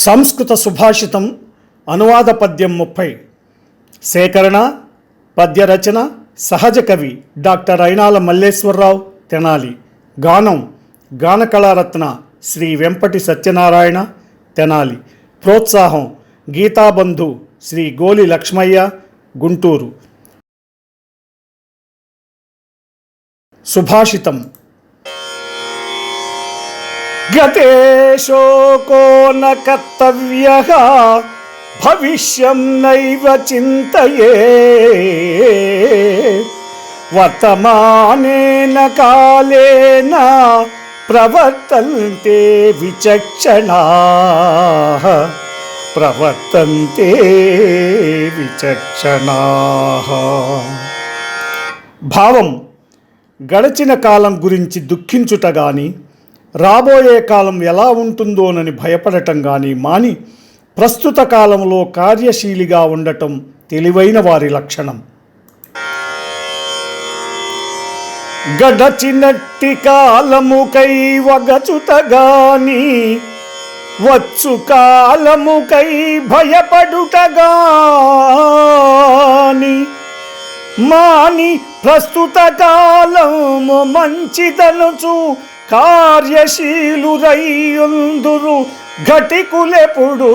సంస్కృత సుభాషితం అనువాద పద్యం 30. సేకరణ పద్యరచన సహజ కవి డాక్టర్ అయినాల మల్లేశ్వరరావు తెనాలి. గానం గానకళారత్న శ్రీ వెంపటి సత్యనారాయణ తెనాలి. ప్రోత్సాహం గీతాబంధు శ్రీ గోలి లక్ష్మయ్య గుంటూరు. సుభాషితం. గతే శోకో న కర్తవ్యః భవిష్యం నైవ చింతయే వర్తమానేన కాలేన ప్రవర్తంతే విచక్షణాః భావం: గడచిన కాలం గురించి దుఃఖించుట గాని, రాబోయే కాలం ఎలా ఉంటుందోనని భయపడటం గాని మాని ప్రస్తుత కాలంలో కార్యశీలిగా ఉండటం తెలివైన వారి లక్షణం. గడచినట్టి కాలముకై వగచుటగాని వచ్చు కాలముకై భయపడుటగాని మాని ప్రస్తుత కాలము మంచిదనుచు కార్యశీలురైయుందురు ఘటికులెప్పుడు.